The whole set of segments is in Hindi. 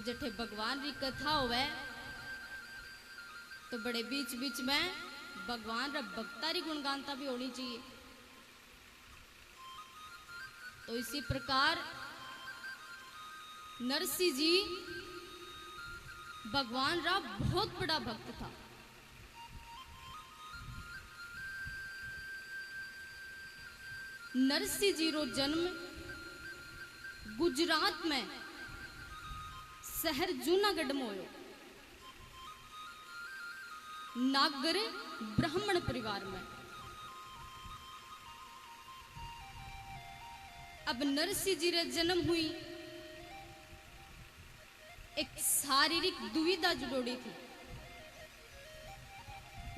जठे भगवान री कथा होवे तो बड़े बीच बीच में भगवान रा भक्ता री गुणगानता भी होनी चाहिए। तो इसी प्रकार नरसिंह जी भगवान रा बहुत बड़ा भक्त था। नरसिंह जी रो जन्म गुजरात में शहर जूनागढ़ में होयो। नागर ब्राह्मण परिवार में। अब नरसिंह जी रे जन्म हुई एक शारीरिक दुविधा जुड़ोड़ी थी।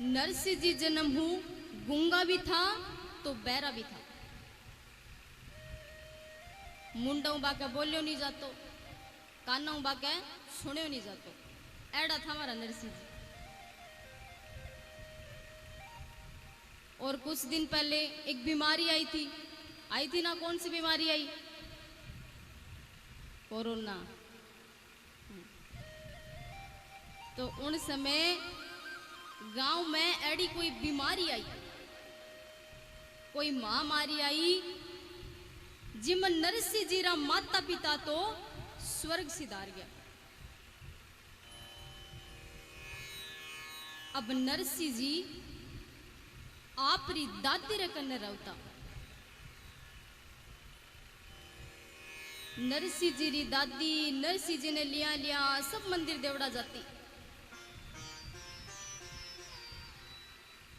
नरसिंह जी जन्म हूं गूंगा भी था तो बैरा भी था। मुंडों बाके बोलियो नहीं जातो, कानों बाके सुनियो नहीं जातो, ऐड़ा था हमारा नरसिंह जी। और कुछ दिन पहले एक बीमारी आई थी ना, कौन सी बीमारी आई? कोरोना। तो उन समय गांव में ऐडी कोई बीमारी आई, कोई महामारी आई जिमन नरसिंह जी रा माता पिता तो स्वर्ग सिधार गया। अब नरसिंह जी आपरी दादी रे कन्ने रहता। नरसिंह जी री दादी नरसिंह जी ने लिया सब मंदिर देवड़ा जाती,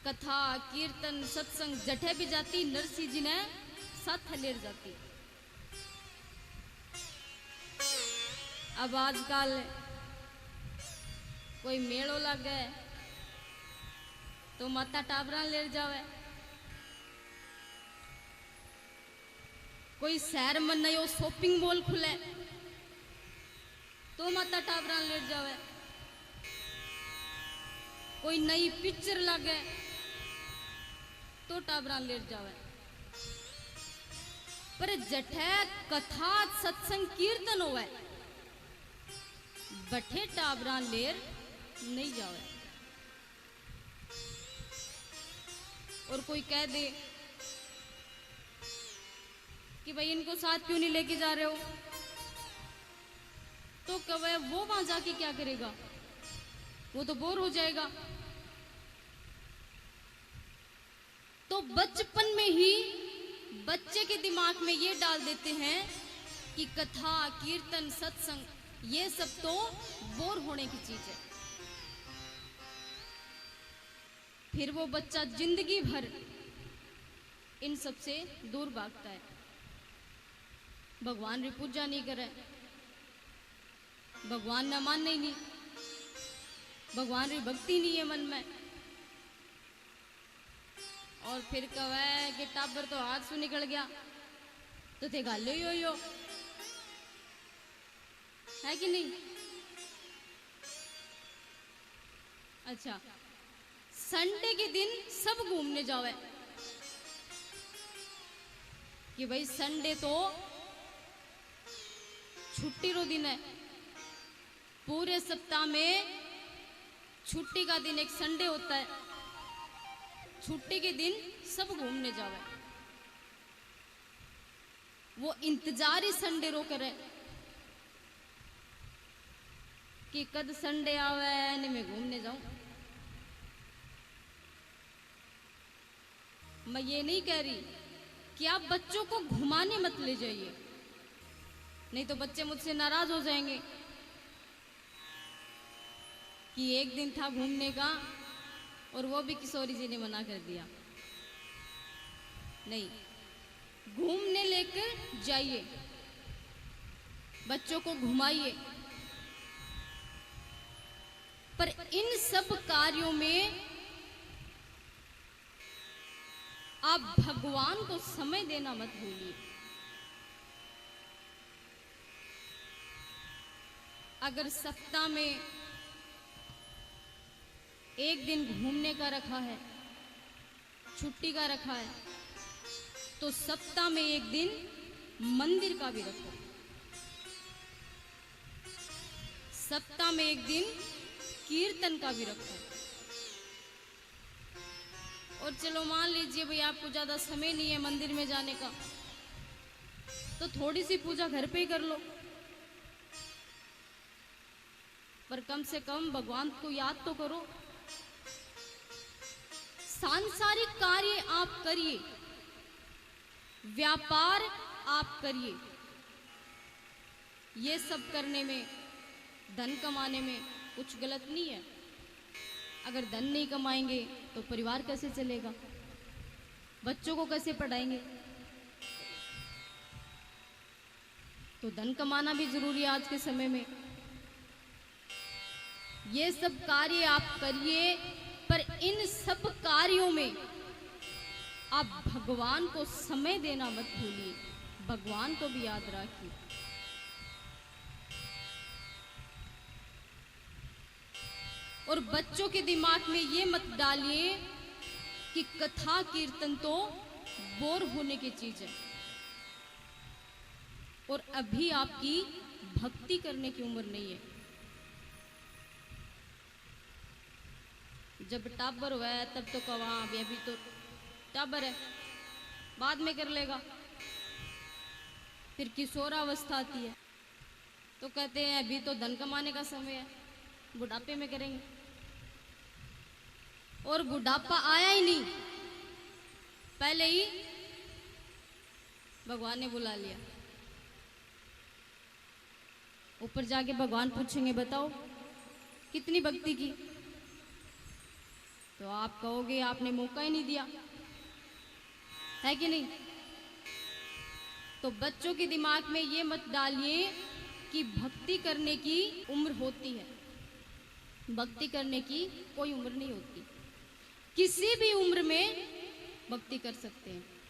कथा कीर्तन सत्संग जठे भी जाती, नरसिंह जी ने साथ लेर जाती। अब आजकल कोई मेड़ो लगे तो माता टाबरा ले जावे, कोई शहर में नयो शॉपिंग मॉल खुले तो माता टाबरा ले जावे, कोई नई पिक्चर लगे तो टाबरा ले जावे। पर जठे कथा सत्संग कीर्तन होवे बठे टाबरा लेर नहीं जावे। और कोई कह दे कि भाई इनको साथ क्यों नहीं लेके जा रहे हो, तो कहे वो वहां जाके क्या करेगा, वो तो बोर हो जाएगा। तो बचपन में ही बच्चे के दिमाग में ये डाल देते हैं कि कथा कीर्तन सत्संग ये सब तो बोर होने की चीज है। फिर वो बच्चा जिंदगी भर इन सब से दूर भागता है, भगवान री पूजा नहीं करे, भगवान ना माने ही नहीं, भगवान री भक्ति नहीं है मन में। और फिर कहे कि टाबर तो हाथ से निकल गया तो थे गालो ही हो है कि नहीं। अच्छा, संडे के दिन सब घूमने जावे कि भाई संडे तो छुट्टी रो दिन है, पूरे सप्ताह में छुट्टी का दिन एक संडे होता है, छुट्टी के दिन सब घूमने जावे। वो इंतजार ही संडे रो करे कि कद संडे आवे नहीं मैं घूमने जाऊं। मैं ये नहीं कह रही कि आप बच्चों को घुमाने मत ले जाइए, नहीं तो बच्चे मुझसे नाराज हो जाएंगे कि एक दिन था घूमने का और वो भी किशोरी जी ने मना कर दिया। नहीं, घूमने लेकर जाइए, बच्चों को घुमाइए, पर इन सब कार्यों में आप भगवान को समय देना मत भूलिए। अगर सप्ताह में एक दिन घूमने का रखा है, छुट्टी का रखा है, तो सप्ताह में एक दिन मंदिर का भी रखो। सप्ताह में एक दिन कीर्तन का भी रखो। और चलो मान लीजिए भाई आपको ज्यादा समय नहीं है मंदिर में जाने का, तो थोड़ी सी पूजा घर पे ही कर लो, पर कम से कम भगवान को याद तो करो। सांसारिक कार्य आप करिए, व्यापार आप करिए, ये सब करने में, धन कमाने में कुछ गलत नहीं है। अगर धन नहीं कमाएंगे तो परिवार कैसे चलेगा, बच्चों को कैसे पढ़ाएंगे? तो धन कमाना भी जरूरी है आज के समय में। ये सब कार्य आप करिए, पर इन सब कार्यों में आप भगवान को समय देना मत भूलिए, भगवान को भी याद रखिए। और बच्चों के दिमाग में ये मत डालिए कि कथा कीर्तन तो बोर होने की चीज है, और अभी आपकी भक्ति करने की उम्र नहीं है। जब टाबर हुआ है तब तो कहा अभी तो टाबर है, बाद में कर लेगा। फिर किशोरावस्था आती है तो कहते हैं अभी तो धन कमाने का समय है, बुढ़ापे में करेंगे। और बुढ़ापा आया ही नहीं, पहले ही भगवान ने बुला लिया। ऊपर जाके भगवान पूछेंगे बताओ कितनी भक्ति की, तो आप कहोगे आपने मौका ही नहीं दिया, है कि नहीं? तो बच्चों के दिमाग में ये मत डालिए कि भक्ति करने की उम्र होती है। भक्ति करने की कोई उम्र नहीं होती, किसी भी उम्र में भक्ति कर सकते हैं।